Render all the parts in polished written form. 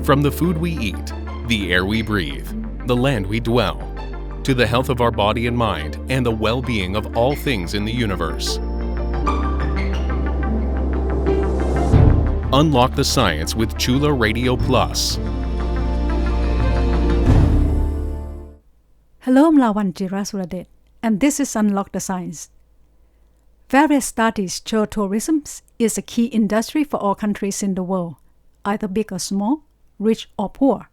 From the food we eat, the air we breathe, the land we dwell, to the health of our body and mind and the well-being of all things in the universe. Unlock the science with Chula Radio Plus. Hello, I'm Lawan Jirasuradet, and this is Unlock the Science. Various studies show tourism is a key industry for all countries in the world, either big or small, rich or poor.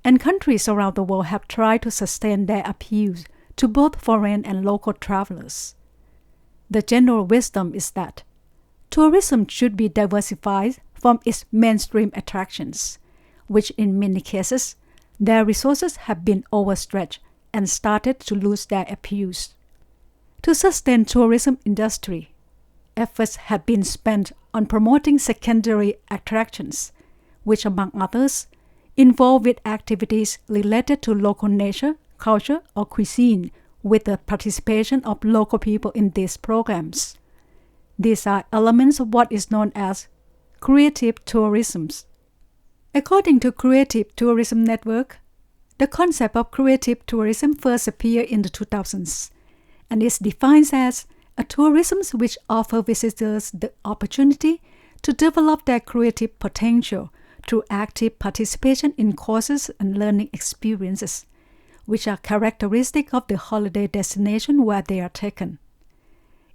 And countries around the world have tried to sustain their appeal to both foreign and local travelers. The general wisdom is that tourism should be diversified from its mainstream attractions, which in many cases, their resources have been overstretched and started to lose their appeal. To sustain tourism industry, efforts have been spent on promoting secondary attractions, which among others, involve with activities related to local nature, culture, or cuisine with the participation of local people in these programs. These are elements of what is known as creative tourism. According to Creative Tourism Network, the concept of creative tourism first appeared in the 2000s and is defined as a tourism which offers visitors the opportunity to develop their creative potential through active participation in courses and learning experiences, which are characteristic of the holiday destination where they are taken.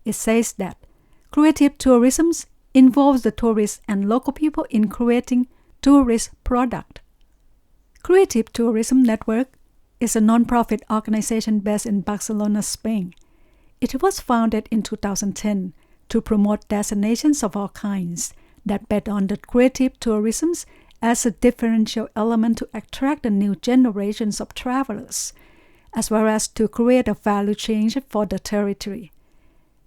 It says that creative tourism involves the tourists and local people in creating tourist product. Creative Tourism Network is a non-profit organization based in Barcelona, Spain. It was founded in 2010 to promote destinations of all kinds that bet on the creative tourism as a differential element to attract the new generations of travelers, as well as to create a value chain for the territory,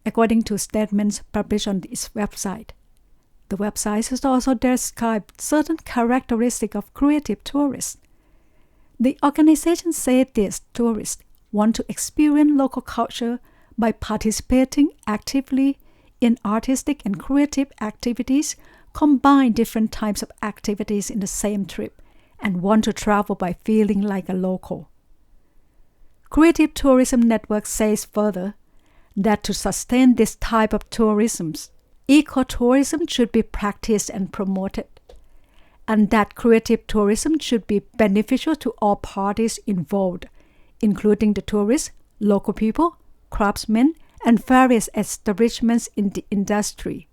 according to statements published on its website. The website has also described certain characteristics of creative tourists. The organization said these tourists want to experience local culture by participating actively in artistic and creative activities, combine different types of activities in the same trip, and want to travel by feeling like a local. Creative Tourism Network says further that to sustain this type of tourism, ecotourism should be practiced and promoted, and that creative tourism should be beneficial to all parties involved, including the tourists, local people, craftsmen, and various establishments in the industry.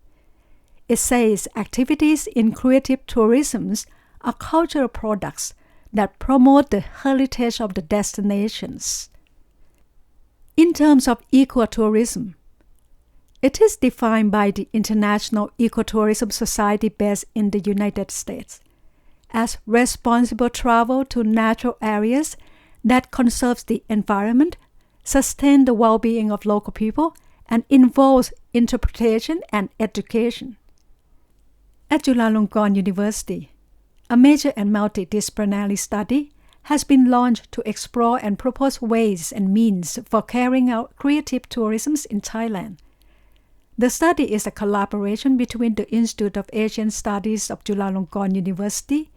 It says activities in creative tourism are cultural products that promote the heritage of the destinations. In terms of ecotourism, it is defined by the International Ecotourism Society based in the United States as responsible travel to natural areas that conserves the environment, sustain the well-being of local people, and involves interpretation and education. At Chulalongkorn University, a major and multi-disciplinary study has been launched to explore and propose ways and means for carrying out creative tourism in Thailand. The study is a collaboration between the Institute of Asian Studies of Chulalongkorn University,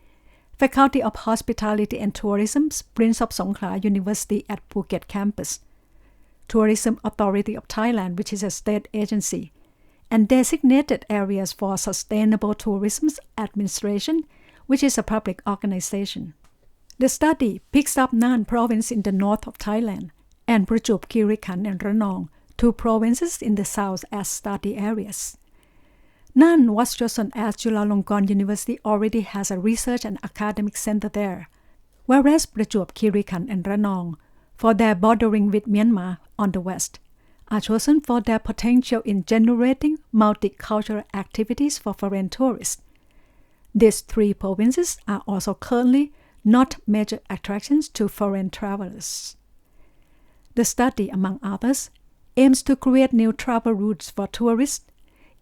Faculty of Hospitality and Tourism, Prince of Songkhla University at Phuket campus, Tourism Authority of Thailand, which is a state agency, and Designated Areas for Sustainable Tourism Administration, which is a public organization. The study picks up Nan province in the north of Thailand and Prachuab, Khiri and Ranong, two provinces in the south as study areas. Nan was chosen as Chulalongkorn University already has a research and academic center there, whereas Prachuab, Khiri and Ranong, for their bordering with Myanmar on the west, are chosen for their potential in generating multicultural activities for foreign tourists. These three provinces are also currently not major attractions to foreign travelers. The study, among others, aims to create new travel routes for tourists.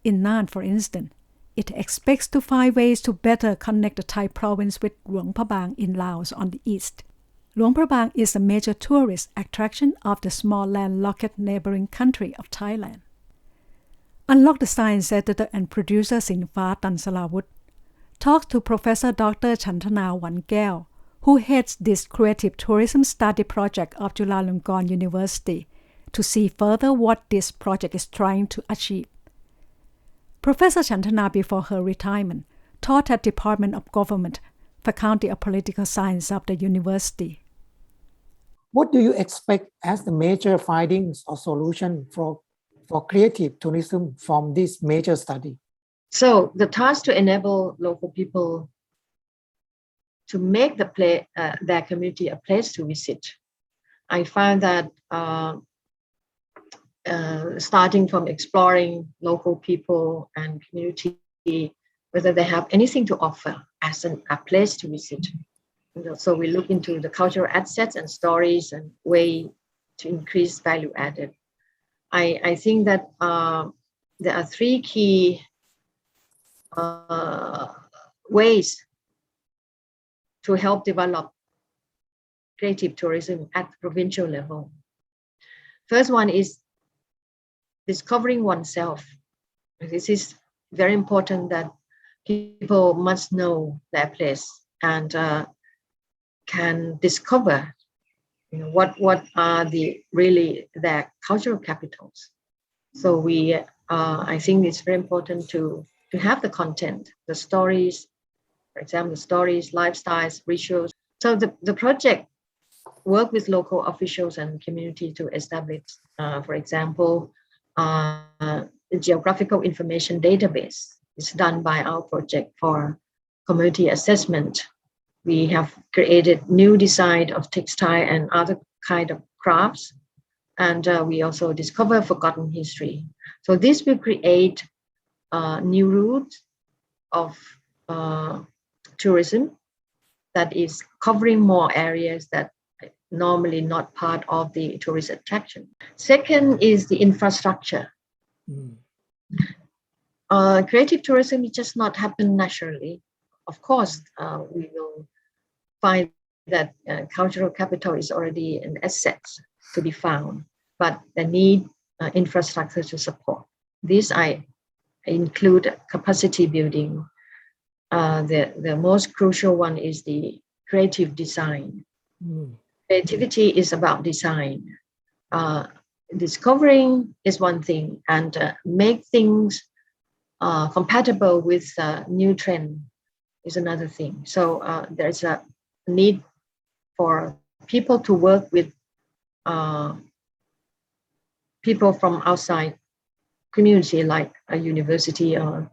In Nan, for instance, it expects to find ways to better connect the Thai province with Luang Prabang in Laos on the east. Luang Prabang is a major tourist attraction of the small landlocked neighboring country of Thailand. Unlock the Science editor and producer Sinfa Tansalavut talked to Professor Dr. Chantana Wungaeo, who heads this creative tourism study project of Chulalongkorn University, to see further what this project is trying to achieve. Professor Chantana, before her retirement, taught at Department of Government, Faculty of Political Science of the university. What do you expect as the major findings or solution for creative tourism from this major study? So the task to enable local people to make their community a place to visit. I found that starting from exploring local people and community, whether they have anything to offer as a place to visit. So we look into the cultural assets and stories and way to increase value added. I think that there are three key ways to help develop creative tourism at the provincial level. First one is discovering oneself. This is very important, that people must know their place and can discover, what are their cultural capitals. So I think it's very important to have the content, the stories, for example, the stories, lifestyles, rituals. So the project work with local officials and community to establish, for example, the geographical information database is done by our project for community assessment. We have created new design of textile and other kind of crafts, and we also discover forgotten history. So this will create new routes of tourism that is covering more areas that normally not part of the tourist attraction. Second is the infrastructure. Creative tourism is just not happen naturally. Of course, we will find that cultural capital is already an asset to be found, but they need infrastructure to support. This I include capacity building. The most crucial one is the creative design. Creativity is about design. Discovering is one thing, and make things compatible with new trend is another thing. So there's a need for people to work with people from outside community, like a university or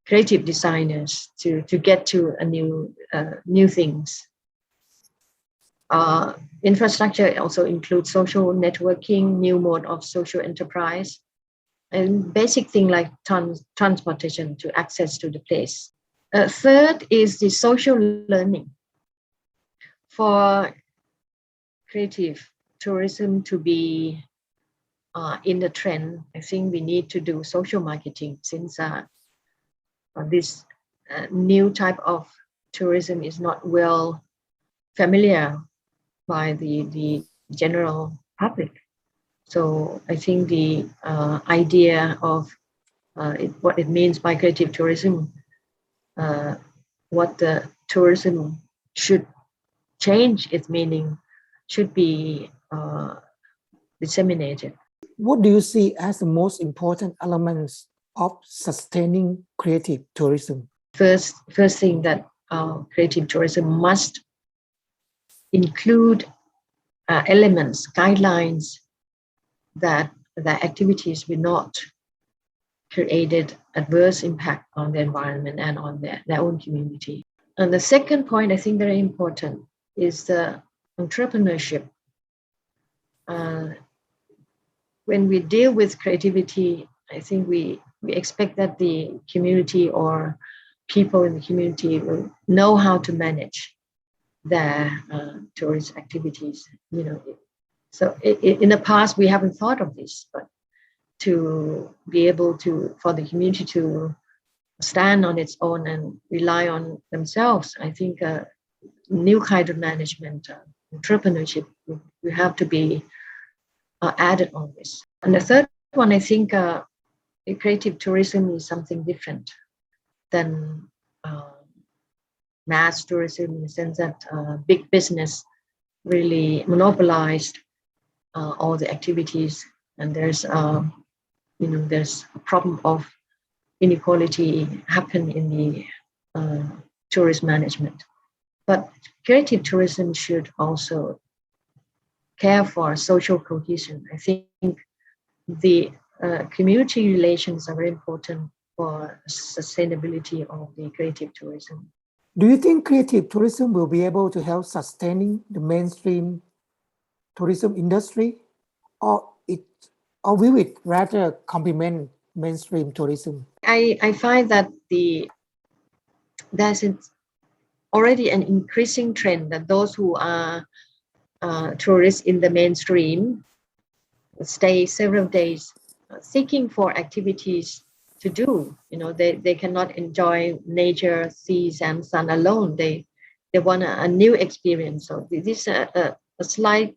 creative designers, to get to a new things. Infrastructure also includes social networking, new mode of social enterprise, and basic thing like transportation to access to the place. Third is the social learning. For creative tourism to be in the trend, I think we need to do social marketing, since this new type of tourism is not well familiar by the general public. So I think the idea of what it means by creative tourism, what the tourism should change its meaning, should be disseminated. What do you see as the most important elements of sustaining creative tourism? First thing that creative tourism must include elements, guidelines that the activities will not create adverse impact on the environment and on their own community. And the second point, I think very important, is the entrepreneurship. When we deal with creativity, I think we expect that the community or people in the community will know how to manage their tourist activities. So in the past we haven't thought of this, but to be able for the community to stand on its own and rely on themselves, I think a new kind of management, entrepreneurship, we have to be added on this. And the third one, I think creative tourism is something different than mass tourism in the sense that big business really monopolized all the activities, and there's there's a problem of inequality happen in the tourist management. But creative tourism should also care for social cohesion. I think the community relations are very important for sustainability of the creative tourism. Do you think creative tourism will be able to help sustaining the mainstream tourism industry, or will it rather complement mainstream tourism? I find that there's already an increasing trend that those who are tourists in the mainstream stay several days seeking for activities to do. They cannot enjoy nature, seas, and sun alone. They want a new experience. So this is a slight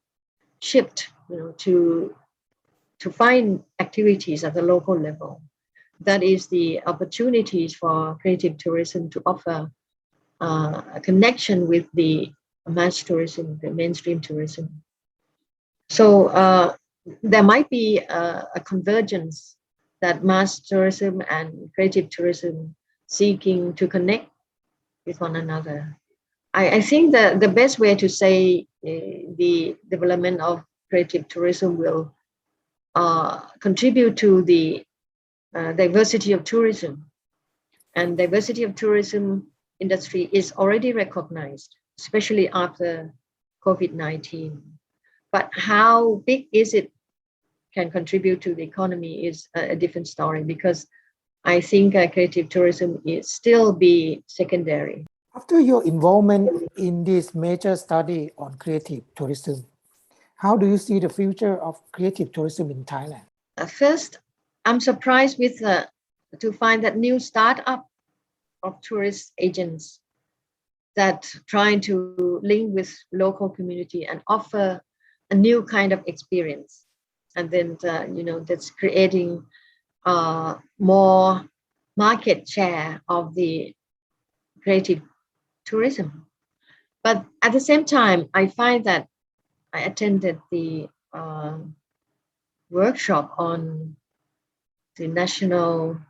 shift, to find activities at the local level. That is the opportunities for creative tourism to offer a connection with the mass tourism, the mainstream tourism. So there might be a convergence that mass tourism and creative tourism seeking to connect with one another. I think that the best way to say the development of creative tourism will contribute to the diversity of tourism. And diversity of tourism industry is already recognized, especially after COVID-19. But how big is it can contribute to the economy is a different story, because I think creative tourism is still be secondary. After your involvement in this major study on creative tourism, how do you see the future of creative tourism in Thailand? First, I'm surprised with to find that new startup of tourist agents that trying to link with local community and offer a new kind of experience, and then that's creating more market share of the creative tourism. But at the same time, I find that I attended the workshop on the national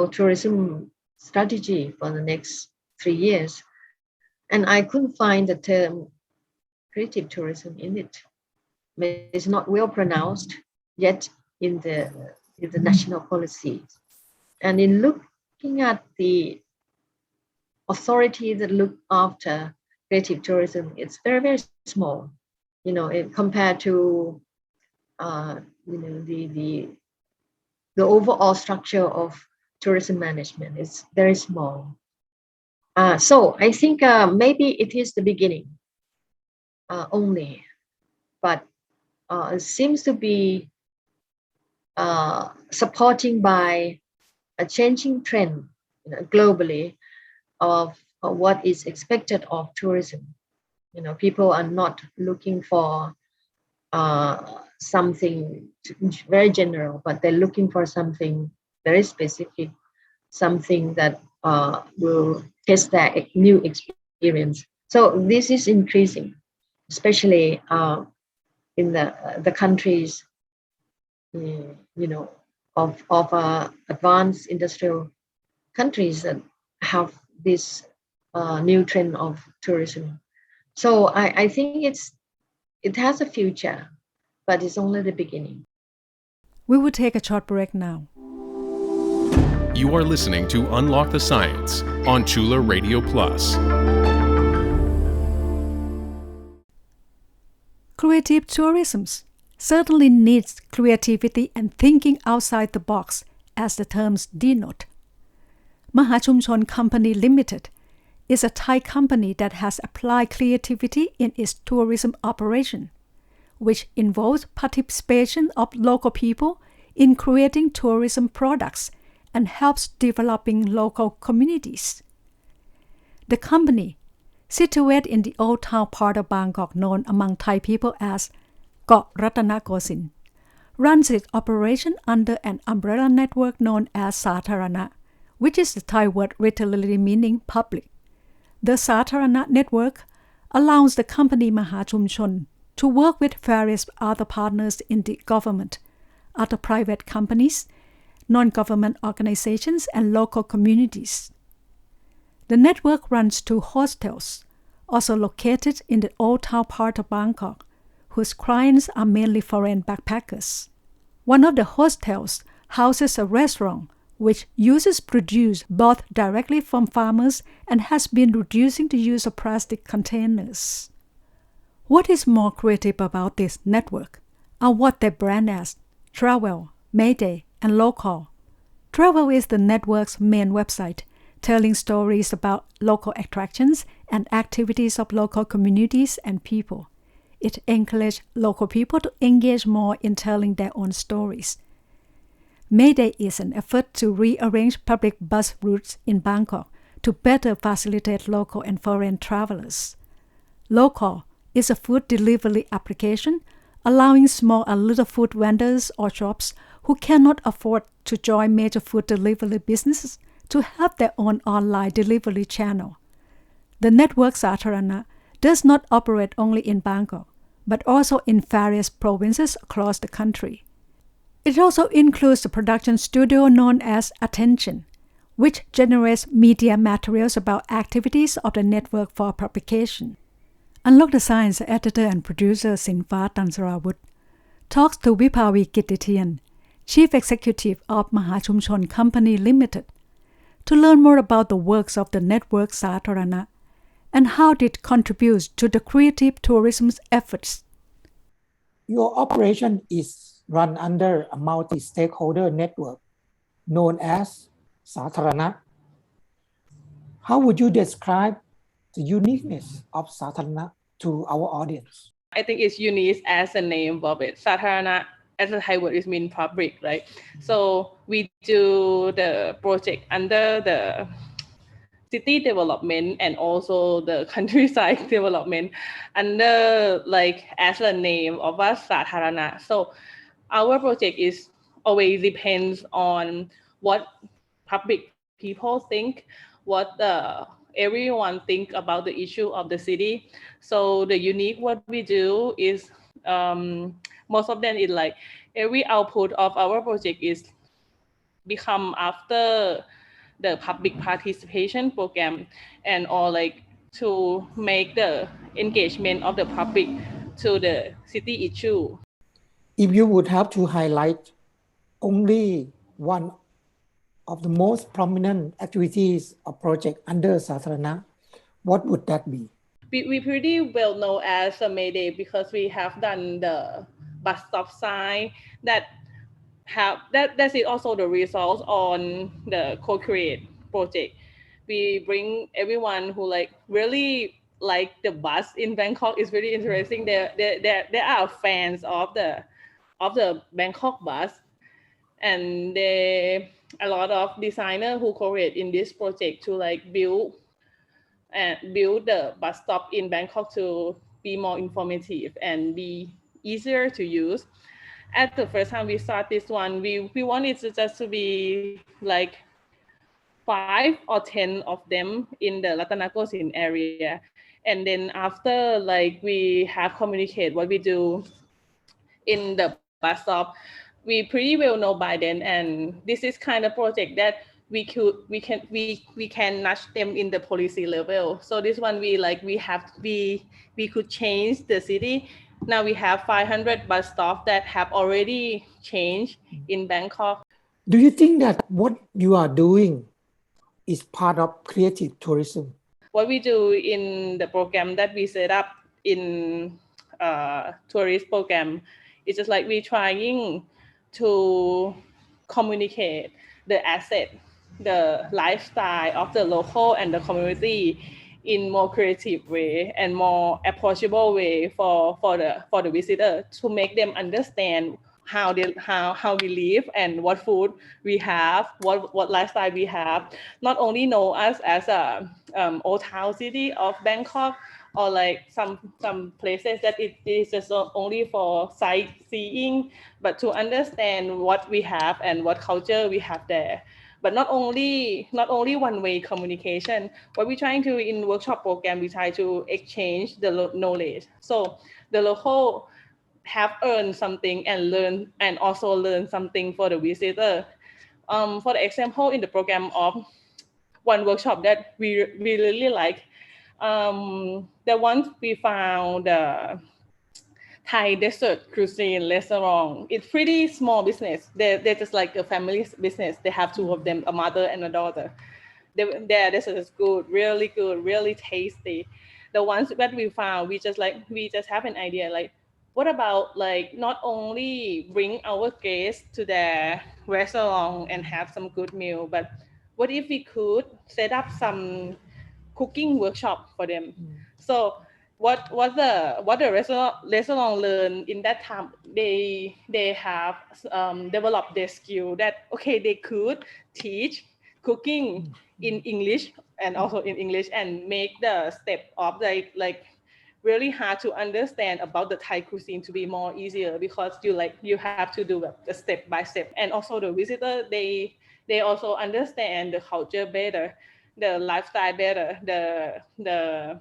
tourism strategy for the next 3 years, and I couldn't find the term creative tourism in it. It's not well pronounced yet in the national policy. And in looking at the authority that look after creative tourism, it's very, very small. Compared to the overall structure of tourism management is very small. So I think maybe it is the beginning only, but it seems to be supporting by a changing trend globally of what is expected of tourism. People are not looking for something very general, but they're looking for something very specific, something that will test their new experience. So this is increasing, especially in the countries, of advanced industrial countries that have this new trend of tourism. So I think it has a future, but it's only the beginning. We will take a short break now. You are listening to Unlock the Science on Chula Radio Plus. Creative tourism certainly needs creativity and thinking outside the box, as the terms denote. Mahachumchon Co Limited is a Thai company that has applied creativity in its tourism operation, which involves participation of local people in creating tourism products and helps developing local communities. The company, situated in the old town part of Bangkok known among Thai people as Got Ratanakosin, runs its operation under an umbrella network known as Satharana, which is the Thai word literally meaning public. The Satharana network allows the company Mahachumchon to work with various other partners in the government, other private companies, non-government organizations, and local communities. The network runs 2 hostels, also located in the old town part of Bangkok, whose clients are mainly foreign backpackers. One of the hostels houses a restaurant which uses produce both directly from farmers and has been reducing the use of plastic containers. What is more creative about this network are what they brand as Travel, Mayday, and Local. Travel is the network's main website, telling stories about local attractions and activities of local communities and people. It encourages local people to engage more in telling their own stories. Mayday is an effort to rearrange public bus routes in Bangkok to better facilitate local and foreign travelers. Local is a food delivery application allowing small and little food vendors or shops who cannot afford to join major food delivery businesses to have their own online delivery channel. The network Satharana does not operate only in Bangkok, but also in various provinces across the country. It also includes a production studio known as Attention, which generates media materials about activities of the network for publication. Unlock the Science editor and producer Sinfa Tansarawut talks to Vipavee Kittitien, Chief Executive of Mahachumchon Company Limited, to learn more about the works of the network Satharana and how it contributes to the creative tourism's efforts. Your operation is run under a multi-stakeholder network known as Satharana. How would you describe the uniqueness of Satharana to our audience? I think it's unique as the name of it. Satharana, as a Thai word, is mean public, right? So we do the project under the city development and also the countryside development under as the name of us, Satharana. So our project is always depends on what public people think, what everyone think about the issue of the city. So the unique what we do is most of them is every output of our project is become after the public participation program and or to make the engagement of the public to the city issue. If you would have to highlight only one of the most prominent activities or project under Satharana, what would that be? We pretty well known as a Mayday because we have done the bus stop sign that is also the result on the co-create project. We bring everyone who really like the bus in Bangkok. Is really interesting. They are fans of the Bangkok bus, and a lot of designers who co-create in this project to build the bus stop in Bangkok to be more informative and be easier to use. At the first time we start this one, we wanted to just to be 5 or 10 of them in the Ratanakosin area. And then after we have communicate what we do in the bus stop, we pretty well know by then, and this is kind of project that we can nudge them in the policy level. So this one we could change the city. Now we have 500 bus stops that have already changed in Bangkok. Do you think that what you are doing is part of creative tourism? What we do in the program that we set up in tourist program is just we're trying to communicate the asset, the lifestyle of the local and the community in more creative way and more approachable way for the visitor, to make them understand how we live and what food we have, what lifestyle we have. Not only know us as a old town city of Bangkok or some places that it is just only for sightseeing, but to understand what we have and what culture we have there. but not only one-way communication. What we're trying to in workshop program, we try to exchange the knowledge. So the local have earned something and also learn something for the visitor. For the example, in the program of one workshop that we really like, the ones we found Thai desert cuisine restaurant. It's pretty small business. They're just like a family business. They have two of them, a mother and a daughter. Their dessert is good, really tasty. The ones that we found, we just have an idea, like, what about like not only bring our guests to their restaurant and have some good meal, but what if we could set up some cooking workshop for them? So what the restaurant learn in that time, they have developed their skill that they could teach cooking in English and also in English and make the step of like really hard to understand about the Thai cuisine to be more easier, because you have to do the step by step. And also the visitor, they also understand the culture better, the lifestyle better, the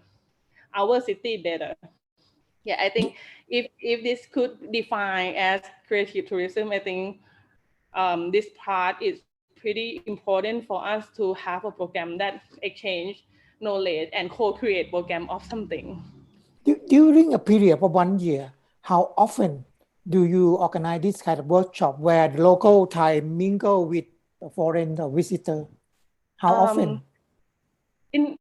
our city better. Yeah, I think if this could define as creative tourism, I think this part is pretty important for us to have a program that exchange knowledge and co-create program of something. During a period of 1 year, how often do you organize this kind of workshop where the local Thai mingle with a foreign visitor? How often? In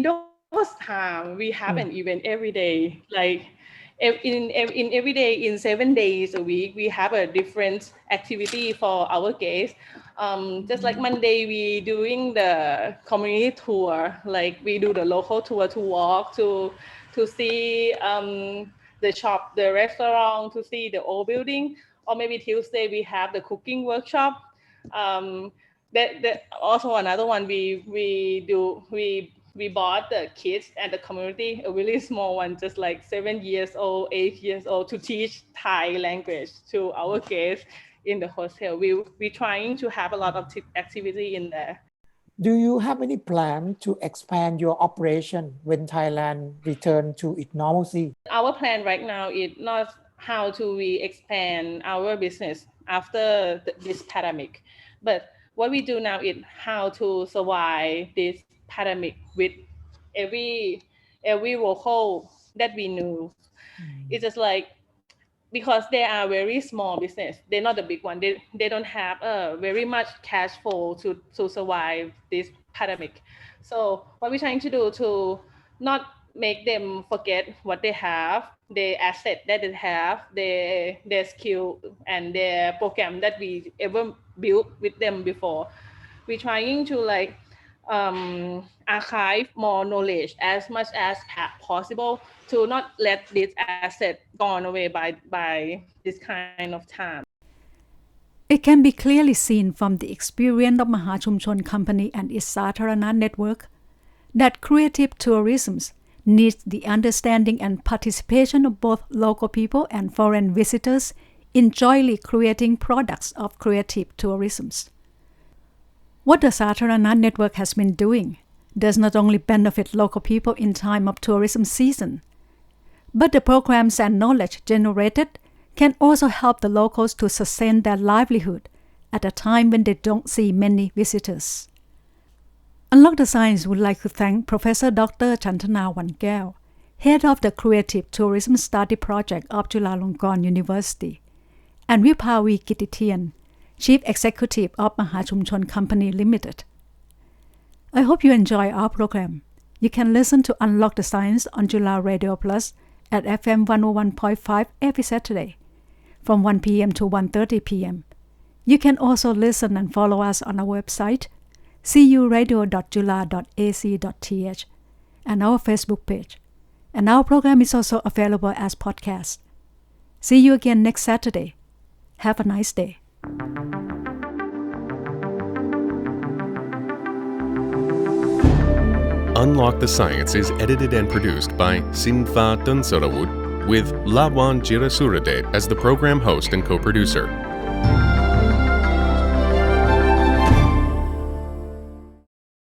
those time, we have an event every day. Like in every day, in 7 days a week, we have a different activity for our guests. Just like Monday, we doing the community tour. Like we do the local tour to walk to see the shop, the restaurant, to see the old building. Or maybe Tuesday we have the cooking workshop. That also another one we bought the kids and the community, a really small one, just like 7 years old, 8 years old, to teach Thai language to our guests in the hostel. We're trying to have a lot of activity in there. Do you have any plan to expand your operation when Thailand return to its normalcy? Our plan right now is not how to we expand our business after this pandemic, but what we do now is how to survive this pandemic with every local that we knew. It's just like, because they are very small business, they're not the big one. They don't have very much cash flow to survive this pandemic. So what we're trying to do to not make them forget what they have, the asset that they have, their skill and their program that we ever built with them before. We're trying to like archive more knowledge as much as possible to not let this asset gone away by this kind of time. It can be clearly seen from the experience of Mahachumchon Company and its Satharana network that creative tourism needs the understanding and participation of both local people and foreign visitors in jointly creating products of creative tourism. What the Chantana network has been doing does not only benefit local people in time of tourism season, but the programs and knowledge generated can also help the locals to sustain their livelihood at a time when they don't see many visitors. Unlock the Science would like to thank Professor Dr. Chantana Wungaeo, head of the Creative Tourism Study Project of Chulalongkorn University, and Vipavee Kittitien, Chief Executive of Mahachumchon Company Limited. I hope you enjoy our program. You can listen to Unlock the Science on Chula Radio Plus at FM 101.5 every Saturday from 1 p.m. to 1:30 p.m. You can also listen and follow us on our website, curadio.chula.ac.th, and our Facebook page. And our program is also available as podcast. See you again next Saturday. Have a nice day. Unlock the Science is edited and produced by Sinfa Tunsarawut with Lawan Jirasuradet as the program host and co-producer.